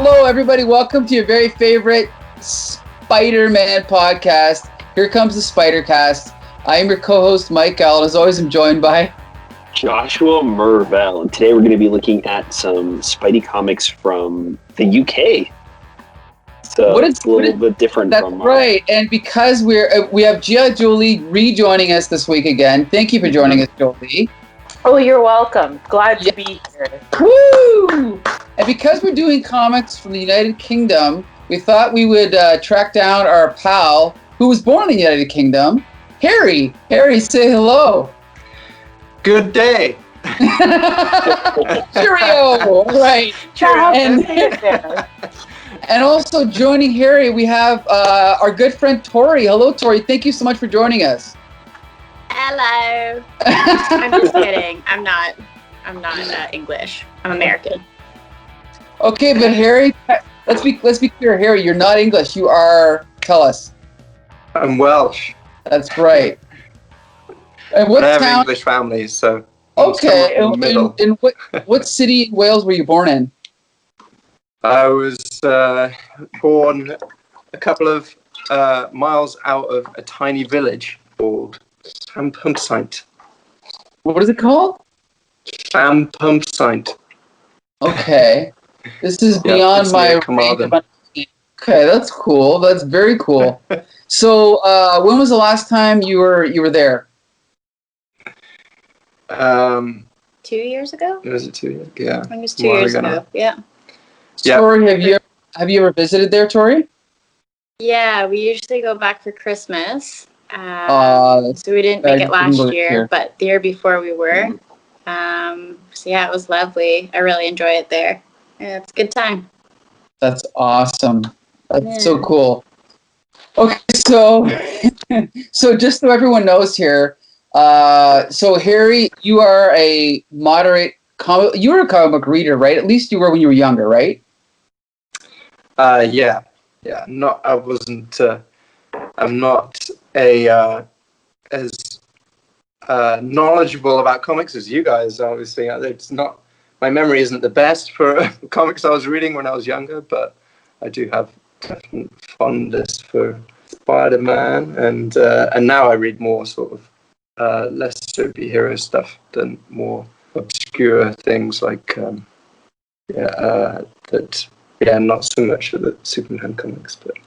Hello, everybody. Welcome to your very favorite Spider-Man podcast. Here comes the Spider-Cast. I am your co-host, Mike Allen. As always, I'm joined by Joshua Mervell. And today we're going to be looking at some Spidey comics from the UK. So it's a little bit different from... That's right. And because we have Gia Jolie rejoining us this week again. Thank you for joining us, Jolie. Oh, you're welcome. Glad to be here. Woo! And because we're doing comics from the United Kingdom, we thought we would track down our pal who was born in the United Kingdom, Harri. Harri, say hello. Good day. Cheerio. Right. And also joining Harri, we have our good friend Torie. Hello, Torie. Thank you so much for joining us. Hello. I'm just kidding. I'm not English. I'm American. Okay, but Harri, let's be clear, Harri, you're not English. You are. Tell us. I'm Welsh. That's right. And what I have town? English families, so. Okay. And what city in Wales were you born in? I was born a couple of miles out of a tiny village called Llanpumpsaint. What is it called? Llanpumpsaint. Okay. This is beyond my range of understanding. Okay, that's cool. That's very cool. So, when was the last time you were there? 2 years ago? Was it 2 years? Yeah. I think it was 2 years ago. Yeah. Torie, have you ever visited there, Torie? Yeah, we usually go back for Christmas. So we didn't make it last year, but the year before we were. So yeah, it was lovely. I really enjoy it there. Yeah, it's a good time. That's awesome. That's so cool. Okay, so just so everyone knows here, so Harri, you are a you're a comic book reader, right? At least you were when you were younger, right? Yeah. I'm not as knowledgeable about comics as you guys, obviously. My memory isn't the best for comics I was reading when I was younger, but I do have definite fondness for Spider-Man, and now I read more sort of less superhero stuff than more obscure things like not so much of the Superman comics, but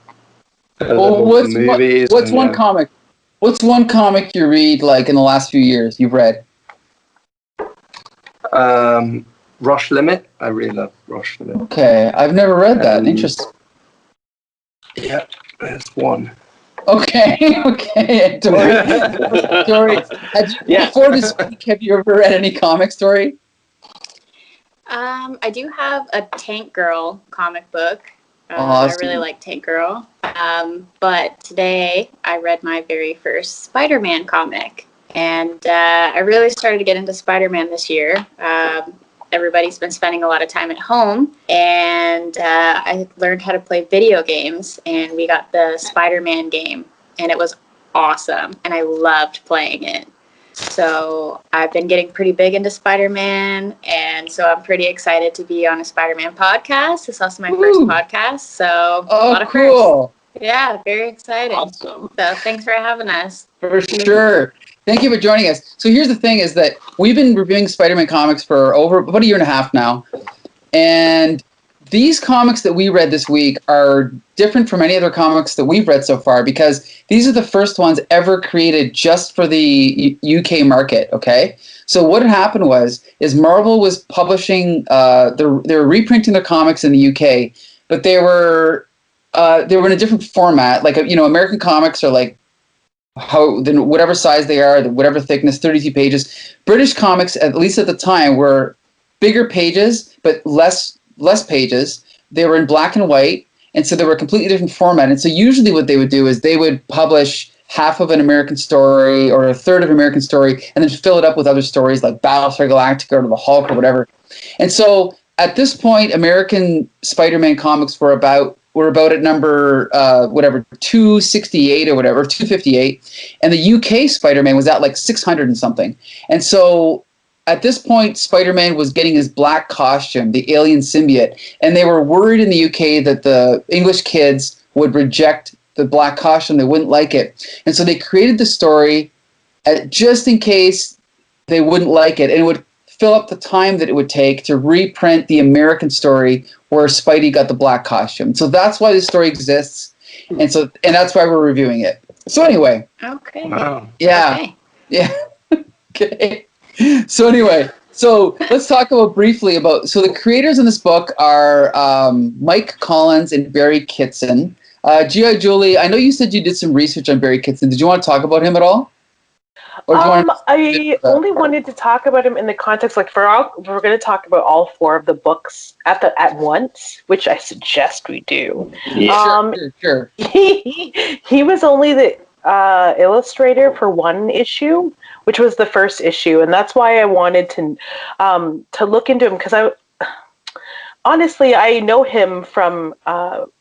what's one comic? What's one comic you read like in the last few years you've read? Rush Limit. I really love Rush Limit. Okay, I've never read that. Interesting. Yeah, there's one. Okay. Torie, before this week, have you ever read any comics, Torie? I do have a Tank Girl comic book. Awesome. I really like Tank Girl. But today I read my very first Spider-Man comic. And I really started to get into Spider-Man this year. Everybody's been spending a lot of time at home. And I learned how to play video games. And we got the Spider-Man game. And it was awesome. And I loved playing it. So I've been getting pretty big into Spider-Man, and so I'm pretty excited to be on a Spider-Man podcast. This is also my first podcast, so a lot of cool. Firsts. Yeah, very exciting. Awesome. So thanks for having us. For sure. Thank you for joining us. So here's the thing is that we've been reviewing Spider-Man comics for over about a year and a half now, and these comics that we read this week are different from any other comics that we've read so far because these are the first ones ever created just for the UK market, okay? So what had happened is Marvel was publishing, they were reprinting their comics in the UK, but they were in a different format. Like, American comics are like whatever size they are, whatever thickness, 32 pages. British comics, at least at the time, were bigger pages, but less pages. They were in black and white, and so they were a completely different format. And so usually what they would do is they would publish half of an American story or a third of an American story and then fill it up with other stories like Battlestar Galactica or the Hulk or whatever. And so at this point, American Spider-Man comics were about at number 268 or whatever, 258, and the UK Spider-Man was at like 600 and something. And so at this point, Spider-Man was getting his black costume, the alien symbiote, and they were worried in the UK that the English kids would reject the black costume. They wouldn't like it. And so they created the story just in case they wouldn't like it. And it would fill up the time that it would take to reprint the American story where Spidey got the black costume. So that's why this story exists. And that's why we're reviewing it. So anyway. Okay. Wow. Yeah. Okay. Yeah. Okay. So anyway, let's talk briefly about. So the creators in this book are Mike Collins and Barry Kitson. G.I. Julie, I know you said you did some research on Barry Kitson. Did you want to talk about him at all? I only wanted to talk about him in the context, like we're going to talk about all 4 of the books at once, which I suggest we do. Yeah. Sure. He was only the illustrator for 1 issue, which was the first issue, and that's why I wanted to look into him, because honestly, I know him from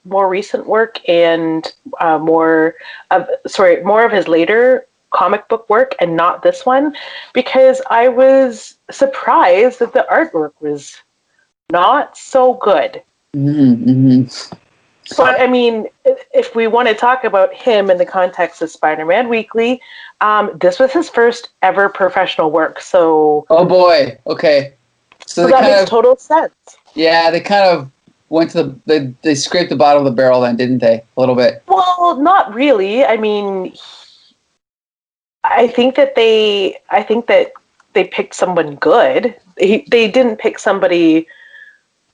more recent work and more of his later comic book work, and not this one, because I was surprised that the artwork was not so good. Mm-hmm. But I mean, if we want to talk about him in the context of Spider-Man Weekly, this was his first ever professional work. So, oh boy, okay. So that makes total sense. Yeah, they kind of went to they scraped the bottom of the barrel then, didn't they? A little bit. Well, not really. I mean, I think that they picked someone good. They didn't pick somebody.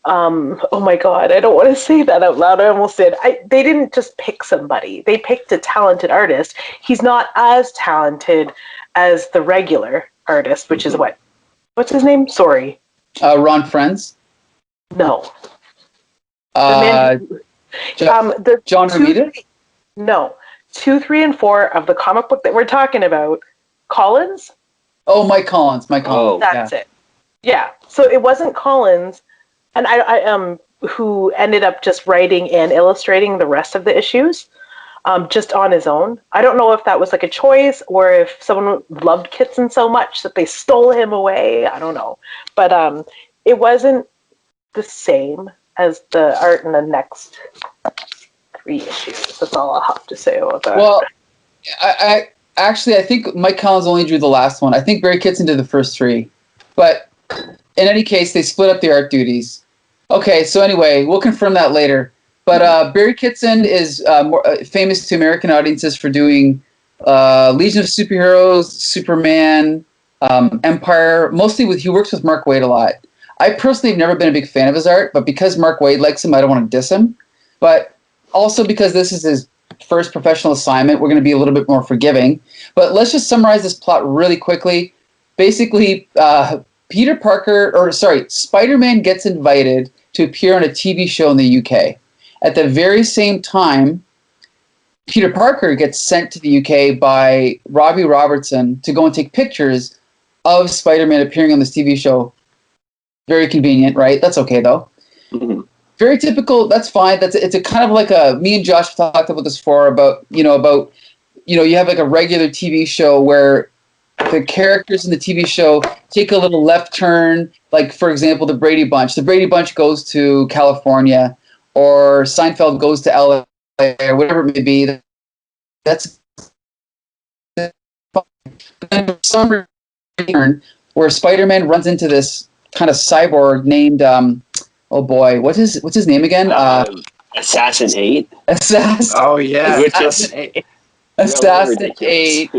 Oh my God, I don't want to say that out loud. I almost did. They didn't just pick somebody. They picked a talented artist. He's not as talented as the regular artist, which is what's his name? Sorry. Ron Friends? No. John Romita? No. 2, 3, and 4 of the comic book that we're talking about, Collins? Oh, Mike Collins. Oh, that's it. Yeah. So it wasn't Collins, and I who ended up just writing and illustrating the rest of the issues, just on his own. I don't know if that was like a choice or if someone loved Kitson so much that they stole him away. I don't know, but it wasn't the same as the art in the next 3 issues. That's all I'll have to say about that. Well, I think Mike Collins only drew the last one. I think Barry Kitson did the first 3, but in any case, they split up the art duties. Okay, so anyway, we'll confirm that later. But Barry Kitson is more famous to American audiences for doing Legion of Superheroes, Superman, Empire. He works with Mark Waid a lot. I personally have never been a big fan of his art, but because Mark Waid likes him, I don't want to diss him. But also because this is his first professional assignment, we're going to be a little bit more forgiving. But let's just summarize this plot really quickly. Basically, Spider-Man gets invited to appear on a TV show in the UK. At the very same time, Peter Parker gets sent to the UK by Robbie Robertson to go and take pictures of Spider-Man appearing on this TV show. Very convenient, right? That's okay, though. Mm-hmm. Very typical. That's fine. It's a kind of like me and Josh talked about this before about you have like a regular TV show where the characters in the TV show take a little left turn. Like, for example, the Brady Bunch. The Brady Bunch goes to California, or Seinfeld goes to LA, or whatever it may be. That's some return where Spider-Man runs into this kind of cyborg named oh boy, what's his name again? Assassin 8. Assassin. Oh yeah, Which is Assassin 8.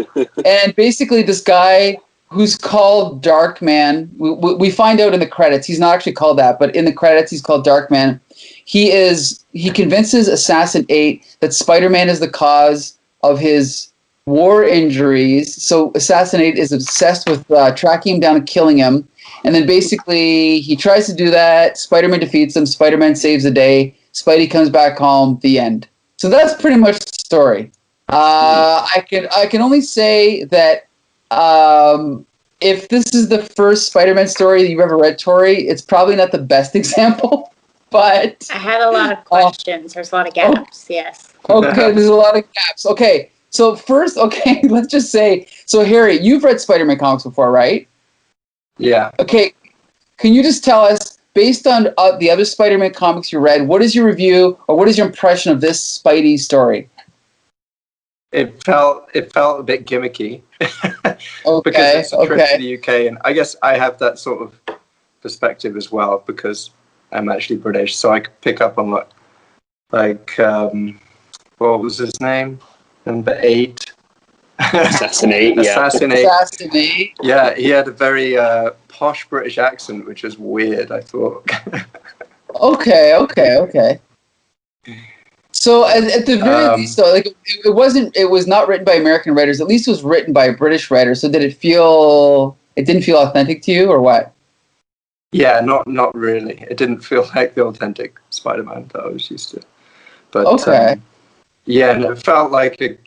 And basically this guy who's called Darkman, we find out in the credits, he's not actually called that, but in the credits he's called Darkman. He convinces Assassin 8 that Spider-Man is the cause of his war injuries. So Assassin 8 is obsessed with tracking him down and killing him. And then basically he tries to do that. Spider-Man defeats him. Spider-Man saves the day. Spidey comes back home. The end. So that's pretty much the story. I can only say that if this is the first Spider-Man story that you've ever read, Torie, it's probably not the best example. But I had a lot of questions. There's a lot of gaps. Yes. Okay, there's a lot of gaps. Okay, so first, let's just say, so Harri, you've read Spider-Man comics before, right? Yeah. Okay, can you just tell us, based on the other Spider-Man comics you read, what is your review or what is your impression of this Spidey story? It felt a bit gimmicky because Okay, it's a trip to okay. the UK, and I guess I have that sort of perspective as well because I'm actually British, so I could pick up on what was his name? Number 8. Assassinate, yeah. Assassinate. Yeah, he had a very posh British accent, which was weird, I thought. Okay. So at the very least, though, like it was not written by American writers. At least it was written by a British writer. So it didn't feel authentic to you, or what? Yeah, not really. It didn't feel like the authentic Spider-Man that I was used to. But Okay. yeah, and it felt like a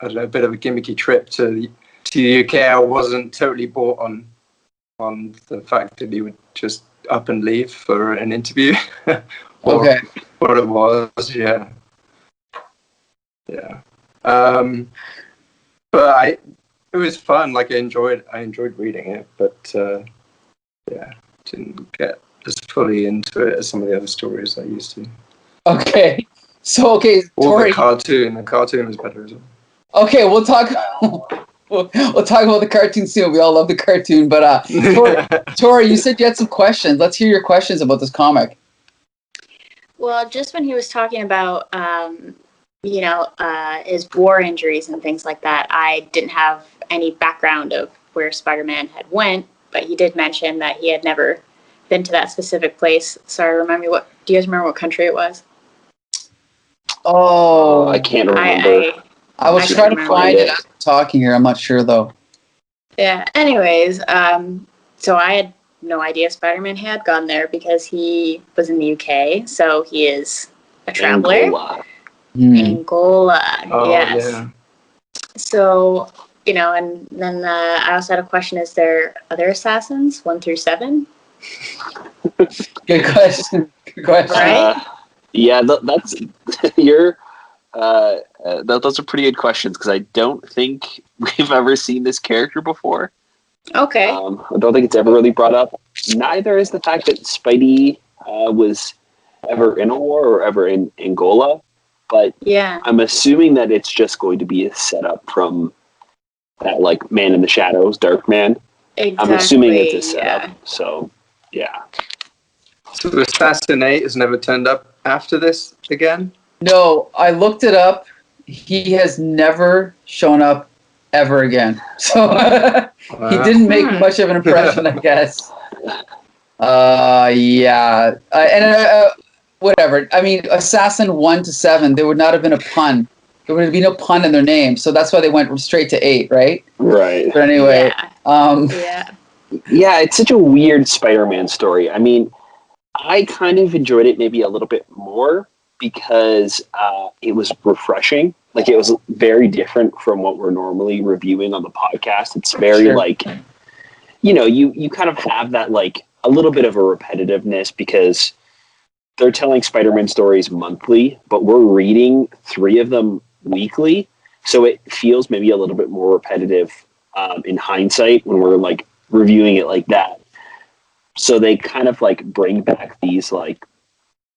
I don't know, a bit of a gimmicky trip to the UK. I wasn't totally bought on the fact that he would just up and leave for an interview. Or Okay. what it was, yeah. But it was fun. Like I enjoyed reading it, but didn't get as fully into it as some of the other stories I used to. Okay. So Or Torie. the cartoon. The cartoon was better as well. Okay, we'll talk. We'll talk about the cartoon soon. We all love the cartoon, but Torie, you said you had some questions. Let's hear your questions about this comic. Well, just when he was talking about, his war injuries and things like that, I didn't have any background of where Spider-Man had went, but he did mention that he had never been to that specific place. Sorry, do you guys remember what country it was? Oh, I can't remember. I was trying to find it as we're talking here. I'm not sure though. Yeah. Anyways, so I had no idea Spider-Man had gone there because he was in the UK. So he is a traveler. Angola. Oh, yes. Yeah. So, and then I also had a question: is there other assassins 1 through 7? Good question. Right? Yeah, that's you're. Those are pretty good questions because I don't think we've ever seen this character before. Okay. I don't think it's ever really brought up. Neither is the fact that Spidey was ever in a war or ever in Angola. But yeah, I'm assuming that it's just going to be a setup from that, like, Man in the Shadows, Dark Man. exactly. I'm assuming it's a setup. Yeah. So, yeah. So Assassinate has never turned up after this again? No, I looked it up. He has never shown up ever again. So he didn't make much of an impression, I guess. Yeah. Whatever. I mean, Assassin 1 to 7, there would not have been a pun. There would be no pun in their name. So that's why they went straight to 8, right? Right. But anyway. Yeah, it's such a weird Spider-Man story. I mean, I kind of enjoyed it maybe a little bit more because it was refreshing. Like, it was very different from what we're normally reviewing on the podcast. It's very you kind of have that, like, a little bit of a repetitiveness because they're telling Spider-Man stories monthly, but we're reading 3 of them weekly. So it feels maybe a little bit more repetitive in hindsight when we're, like, reviewing it like that. So they kind of, like, bring back these, like,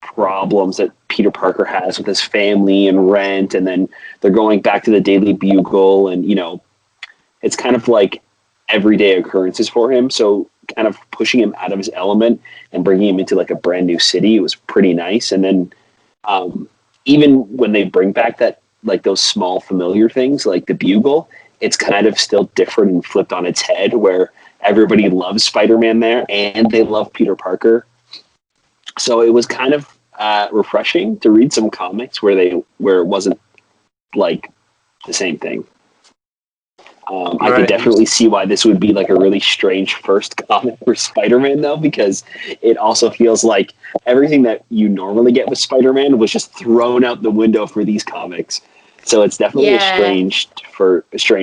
problems that Peter Parker has with his family and rent, and then they're going back to the Daily Bugle, and, it's kind of like everyday occurrences for him. So kind of pushing him out of his element and bringing him into, like, a brand new city was pretty nice. And then even when they bring back that, like, those small familiar things like the Bugle, it's kind of still different and flipped on its head where everybody loves Spider-Man there and they love Peter Parker. So it was kind of refreshing to read some comics where it wasn't, like, the same thing. I could definitely see why this would be, like, a really strange first comic for Spider-Man, though, because it also feels like everything that you normally get with Spider-Man was just thrown out the window for these comics. So it's definitely a strange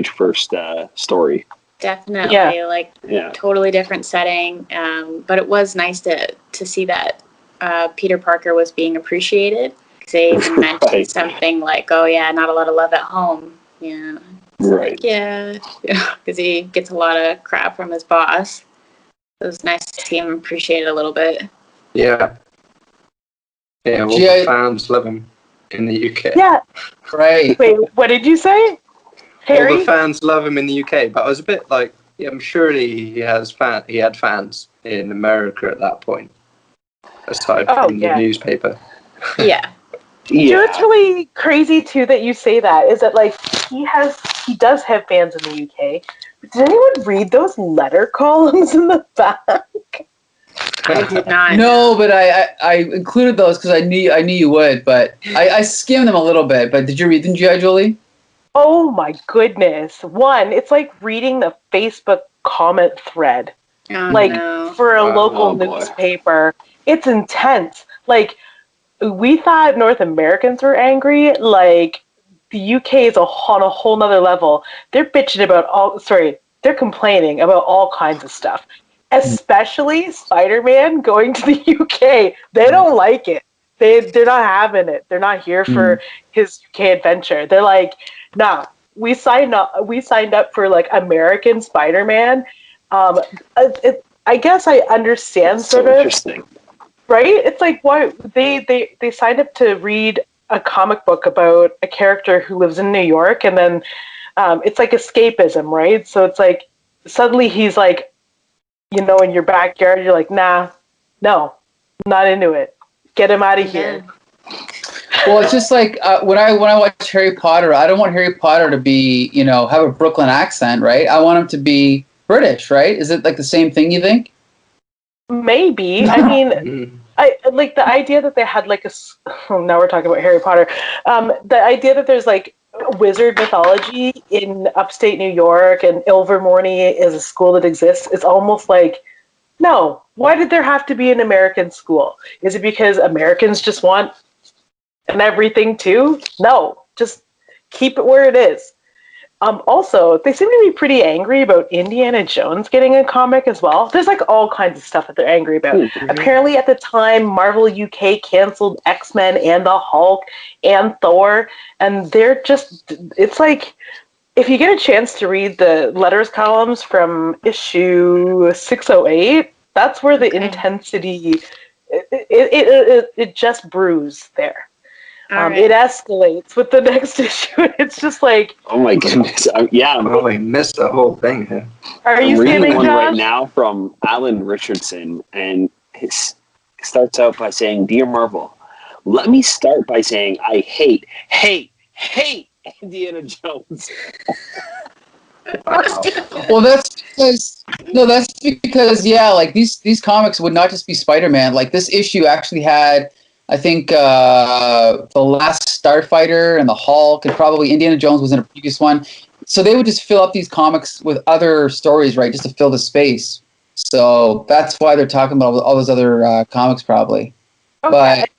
first story. Definitely, totally different setting. But it was nice to see that Peter Parker was being appreciated. They even mentioned something like, "Oh yeah, not a lot of love at home." Yeah. Right. Because he gets a lot of crap from his boss. It was nice to see him appreciated a little bit. Yeah. Yeah, well, Yeah. the fans love him in the UK. Yeah. Right. Wait, what did you say? All Harry? the fans love him in the UK, but I was a bit like, yeah, I'm surely he had fans in America at that point, aside from the newspaper. Yeah. You know, it's really crazy too that you say that. Is that like he does have fans in the UK? But did anyone read those letter columns in the back? I did not. No, but I included those because I knew you would. But I skimmed them a little bit. But did you read them, Julie? Oh my goodness! One, it's like reading the Facebook comment thread, for a local newspaper. It's intense. Like, we thought North Americans were angry. Like, the UK is on a whole nother level. They're bitching about they're complaining about all kinds of stuff. Especially Spider-Man going to the UK. They don't like it. They're not having it. They're not here for his UK adventure. They're like, nah, we signed up for like American Spider-Man. I guess I understand That's sort so of. interesting. Right? It's like, why they signed up to read a comic book about a character who lives in New York, and then it's like escapism, right? So it's like suddenly he's like, in your backyard, you're like, nah, no, not into it. Get him out of here. Well, it's just like when I watch Harry Potter, I don't want Harry Potter to be, have a Brooklyn accent, right? I want him to be British, right? Is it like the same thing, you think? Maybe. I mean, I like the idea that they had like now we're talking about Harry Potter. The idea that there's like wizard mythology in upstate New York and Ilvermorny is a school that exists. It's almost like, no, why did there have to be an American school? Is it because Americans just want and everything too? No, just keep it where it is. Also, they seem to be pretty angry about Indiana Jones getting a comic as well. There's like all kinds of stuff that they're angry about. Apparently, at the time, Marvel UK canceled X-Men and the Hulk and Thor, and they're just, it's like, if you get a chance to read the letters columns from issue 608, that's where the intensity, it just brews there. Right. It escalates with the next issue. It's just like, oh my goodness, I missed the whole thing here. Are you reading one Josh? right now from Alan Richardson, and it starts out by saying, "Dear Marvel, let me start by saying I hate Indiana Jones." Wow. Well, that's because like these comics would not just be Spider-Man. Like this issue actually had, I think, the last Starfighter and the Hulk, and probably Indiana Jones was in a previous one. So they would just fill up these comics with other stories, right, just to fill the space. So that's why they're talking about all those other comics, probably. Okay. But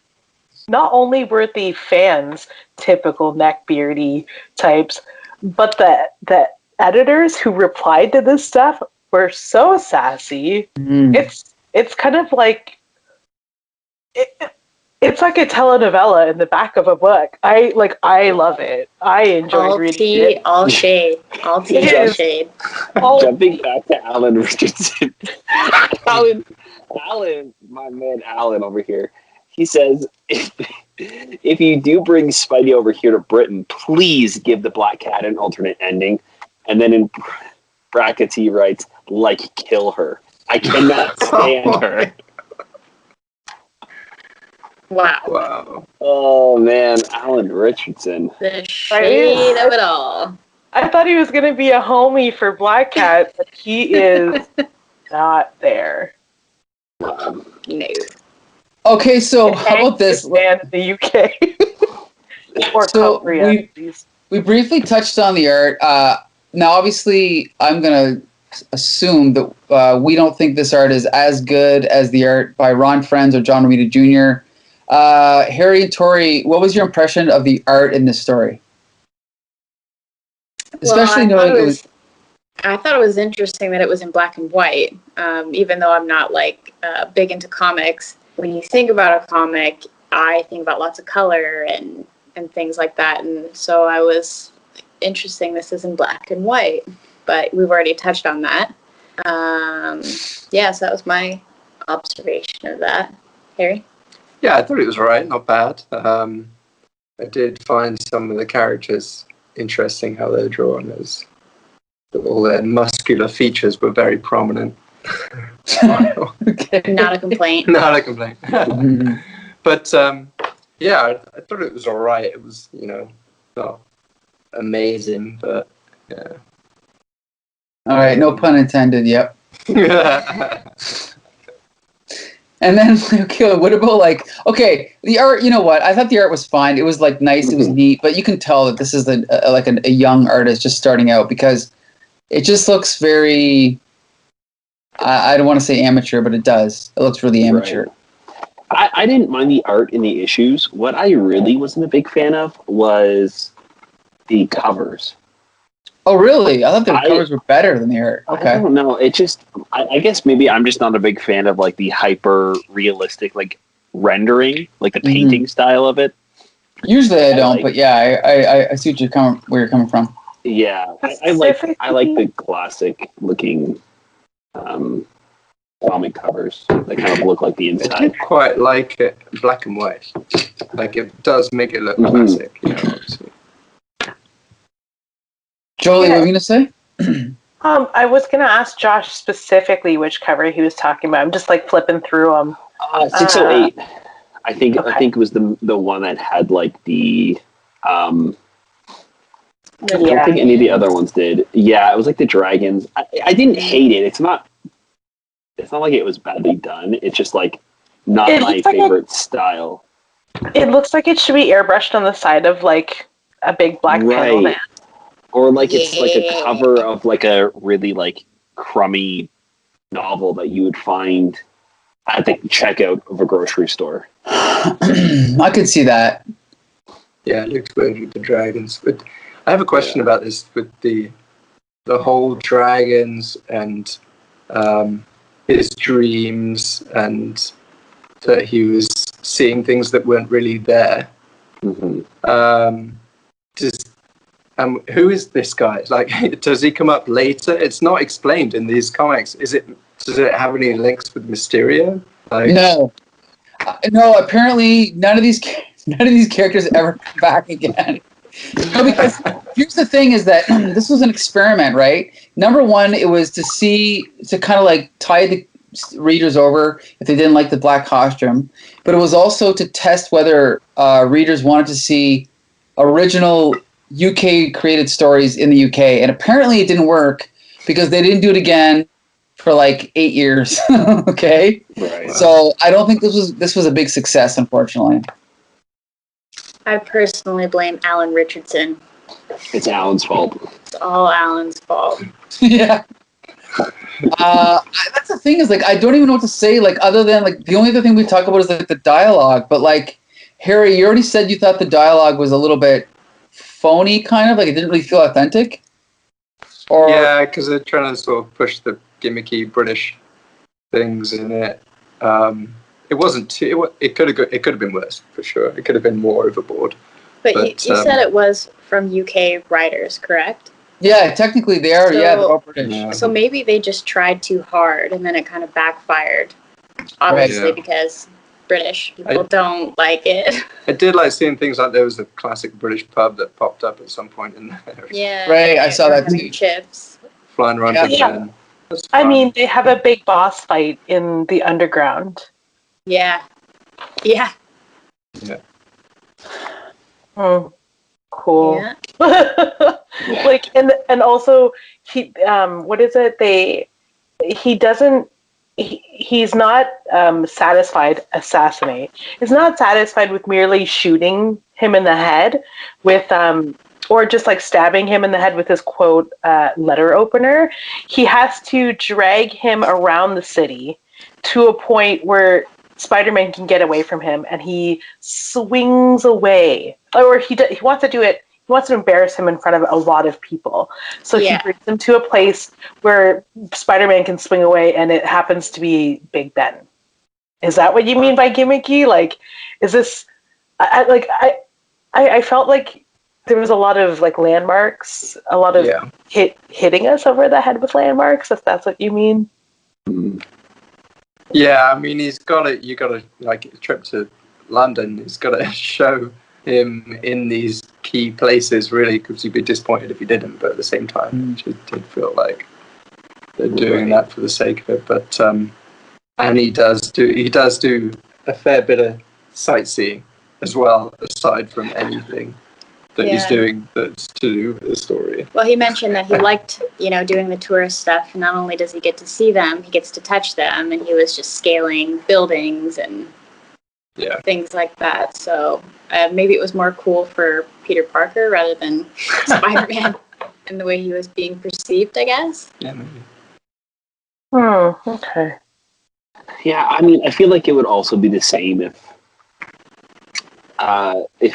not only were the fans typical neckbeardy types, but the editors who replied to this stuff were so sassy. It's kind of like it's like a telenovela in the back of a book. I love it. I enjoyed reading it. All shade. All tea, all shade. Jumping back to Alan Richardson. Alan, my man Alan over here. He says, if you do bring Spidey over here to Britain, please give the Black Cat an alternate ending. And then in brackets he writes, like, kill her. I cannot stand her. Wow. Oh, man. Alan Richardson. The shade of it all. I thought he was going to be a homie for Black Cat, but he is not there. No. Okay, so how about this? Man in the UK. Or so Korea, we briefly touched on the art. Now, obviously, I'm going to assume that we don't think this art is as good as the art by Ron Frenz or John Romita Jr. Harri and Torie, what was your impression of the art in this story? Especially knowing it was. I thought it was interesting that it was in black and white, even though I'm not big into comics. When you think about a comic, I think about lots of color and things like that. And so I was interesting. This is in black and white, but we've already touched on that. Yeah, so that was my observation of that. Harry? Yeah, I thought it was alright, not bad. I did find some of the characters interesting, how they're drawn, as all their muscular features were very prominent. Okay. Not a complaint. Not a complaint. Mhm. But yeah, I thought it was alright. It was, not amazing, but yeah. All right, no pun intended. Yep. And then, okay, what about the art? You know what? I thought the art was fine. It was nice. It was neat, but you can tell that this is a young artist just starting out because it just looks very. I don't want to say amateur, but it does. It looks really amateur. Right. I didn't mind the art in the issues. What I really wasn't a big fan of was the covers. Oh, really? I thought the covers were better than the art. Okay. I don't know. It just, I guess maybe I'm just not a big fan of the hyper realistic rendering, the painting style of it. Usually I don't, but yeah, I see where you're coming from. Yeah, I like the classic looking comic covers that kind of look like the I inside. did quite like it black and white. It does make it look classic, obviously. Jolie, what were you gonna say? I was gonna ask Josh specifically which cover he was talking about. I'm just flipping through them. 608. I think it was the one that had the I don't think any of the other ones did. Yeah, it was the dragons. I didn't hate it. It's not like it was badly done. It's just not my favorite style. It looks like it should be airbrushed on the side of a big black panel man. Or it's a cover of a really crummy novel that you would find at the checkout of a grocery store. I could see that. Yeah, it looks weird with the dragons. But I have a question about this with the whole dragons and his dreams and that he was seeing things that weren't really there. Mm-hmm. Who is this guy? Does he come up later? It's not explained in these comics. Does it have any links with Mysterio? No. Apparently none of these characters ever come back again. No, because here's the thing: is that this was an experiment, right? Number one, it was to kind of tie the readers over if they didn't like the black costume, but it was also to test whether readers wanted to see original UK created stories in the UK, and apparently it didn't work because they didn't do it again for 8 years. Okay, right. So I don't think this was a big success, unfortunately. I personally blame Alan Richardson. It's Alan's fault. It's all Alan's fault. Yeah. That's the thing is I don't even know what to say other than the only other thing we talk about is the dialogue. But Harry, you already said you thought the dialogue was a little bit phony, kind of it didn't really feel authentic. Or yeah, because they're trying to sort of push the gimmicky British things in it. It wasn't too. It could have been worse for sure. It could have been more overboard. But you said it was from UK writers, correct? Yeah, technically they are. They're all British. Yeah. So maybe they just tried too hard, and then it kind of backfired. Obviously, because British people don't like it. I did like seeing things there was a classic British pub that popped up at some point in there. Yeah. Right, I saw that too. Chips. Flying around again. I mean, they have a big boss fight in the underground. Yeah. Yeah. Yeah. Oh, cool. Yeah. And also he what is it? He's not satisfied assassinate. He's not satisfied with merely shooting him in the head with or just stabbing him in the head with his quote letter opener. He has to drag him around the city to a point where Spider-Man can get away from him, and he swings away. Or he wants to do it. He wants to embarrass him in front of a lot of people. So he brings him to a place where Spider-Man can swing away, and it happens to be Big Ben. Is that what you mean by gimmicky? Is this? I felt like there was a lot of like landmarks, a lot of hitting us over the head with landmarks, if that's what you mean. Yeah, I mean, you got to, like, a trip to London, he's got to show him in these key places, really, because you'd be disappointed if he didn't, but at the same time, it did feel like they're doing that for the sake of it. But, and he does do a fair bit of sightseeing as well, aside from anything that he's doing that's to do with the story. Well, he mentioned that he liked, doing the tourist stuff. Not only does he get to see them, he gets to touch them, and he was just scaling buildings and things like that. So maybe it was more cool for Peter Parker rather than Spider-Man in the way he was being perceived, I guess. Yeah, maybe. Oh, okay. Yeah, I mean, I feel like it would also be the same if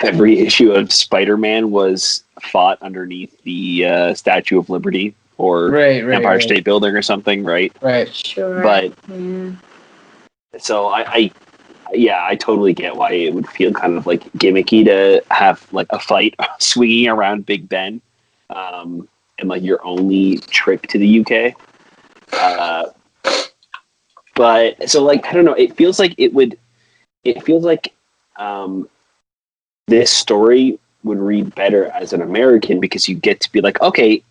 every issue of Spider-Man was fought underneath the Statue of Liberty or Empire State Building or something, right? Right. Sure. But so I totally get why it would feel kind of like gimmicky to have like a fight swinging around Big Ben, and like your only trip to the UK. But so like I don't know, it feels like this story would read better as an American because you get to be like, okay,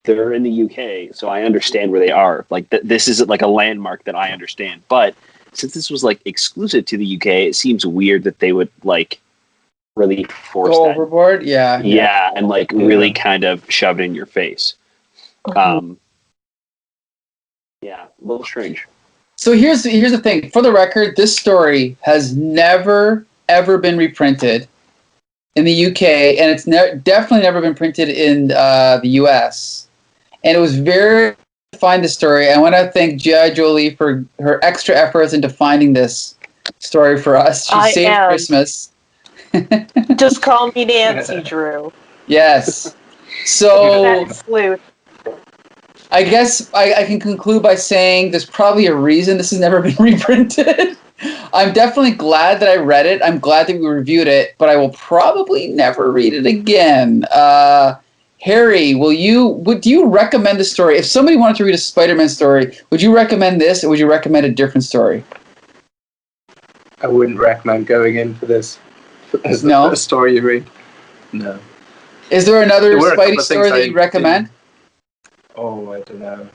they're in the UK, so I understand where they are. Like this is like a landmark that I understand. But since this was like exclusive to the UK, it seems weird that they would like really force go that overboard. Yeah, and like really kind of shove it in your face. Yeah, a little strange. So here's the thing. For the record, this story has never ever been reprinted in the UK, and it's definitely never been printed in the US. And it was very to find the story. I want to thank G.I. Jolie for her extra efforts into finding this story for us. She saved Christmas. Just call me Nancy, Drew. Yes. So sleuth. I guess I can conclude by saying there's probably a reason this has never been reprinted. I'm definitely glad that I read it. I'm glad that we reviewed it, but I will probably never read it again. Harri, do you recommend the story? If somebody wanted to read a Spider-Man story, would you recommend this, or would you recommend a different story? I wouldn't recommend going in for this as the first story you read. No. Is there another Spidey story that you'd recommend? Oh, I don't know.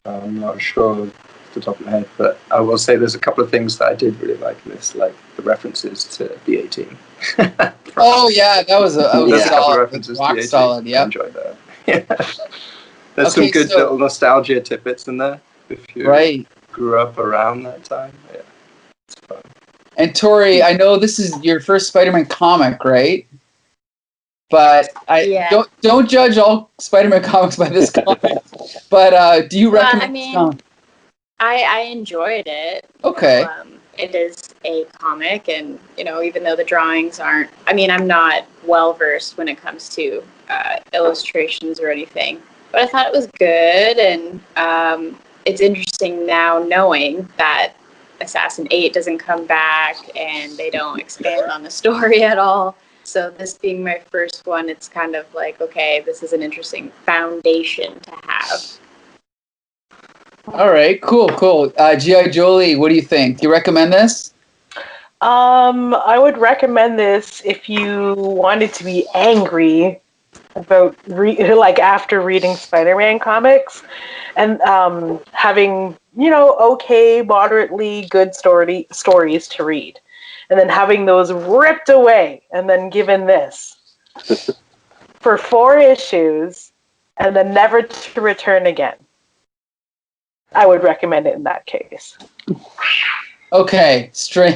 I'm not sure off the top of my head, but I will say there's a couple of things that I did really like in this, like the references to B18. Oh yeah, that was solid. Rock solid. Yeah, I enjoyed that. Yeah. There's some good little nostalgia tidbits in there if you grew up around that time. Yeah, it's fun. And Torie, I know this is your first Spider-Man comic, right? But don't judge all Spider-Man comics by this comic. But do you recommend? I enjoyed it. Okay. It is a comic, and even though the drawings aren't, I'm not well versed when it comes to illustrations or anything, but I thought it was good, and it's interesting now knowing that Assassin 8 doesn't come back and they don't expand on the story at all. So this being my first one, it's kind of like, okay, this is an interesting foundation to have. All right, cool. G.I. Jolie, what do you think? Do you recommend this? I would recommend this if you wanted to be angry about after reading Spider-Man comics and having moderately good stories to read. And then having those ripped away and then given this for 4 issues and then never to return again. I would recommend it in that case. Okay,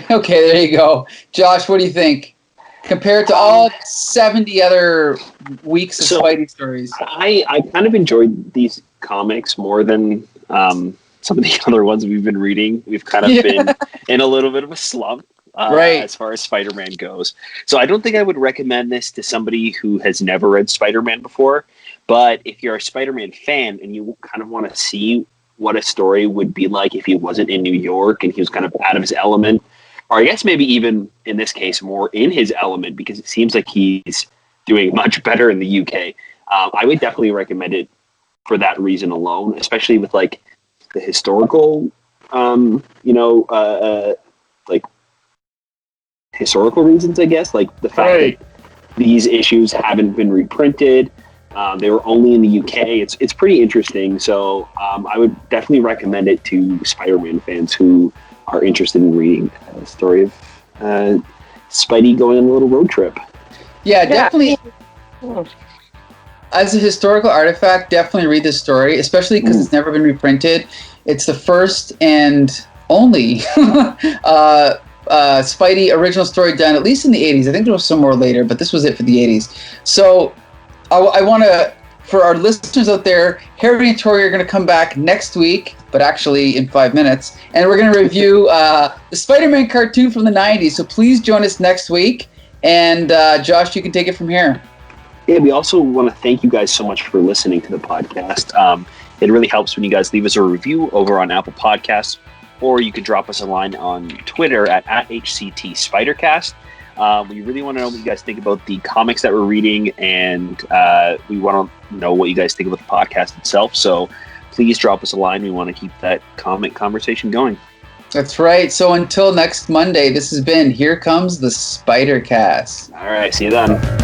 okay, there you go. Josh, what do you think? Compared to all 70 other weeks of Spidey stories. I kind of enjoyed these comics more than some of the other ones we've been reading. We've kind of been in a little bit of a slump. As far as Spider-Man goes. So I don't think I would recommend this to somebody who has never read Spider-Man before, but if you're a Spider-Man fan and you kind of want to see what a story would be like if he wasn't in New York and he was kind of out of his element, or I guess maybe even in this case more in his element, because it seems like he's doing much better in the UK. I would definitely recommend it for that reason alone, especially with like the historical, like historical reasons, I guess, like the fact that these issues haven't been reprinted. They were only in the UK. It's pretty interesting. So I would definitely recommend it to Spider-Man fans who are interested in reading the story of Spidey going on a little road trip. Yeah, definitely. As a historical artifact, definitely read this story, especially because it's never been reprinted. It's the first and only Spidey original story done, at least in the 80s. I think there was some more later, but this was it for the 80s. So I want to, for our listeners out there, Harri and Torie are going to come back next week, but actually in 5 minutes, and we're going to review the Spider-Man cartoon from the 90s. So please join us next week. And Josh, you can take it from here. Yeah, we also want to thank you guys so much for listening to the podcast. It really helps when you guys leave us a review over on Apple Podcasts, or you can drop us a line on Twitter at HCTSpidercast. We really want to know what you guys think about the comics that we're reading, and we want to know what you guys think about the podcast itself. So please drop us a line. We want to keep that comic conversation going. That's right. So until next Monday, this has been Here Comes the Spider-Cast. All right. See you then.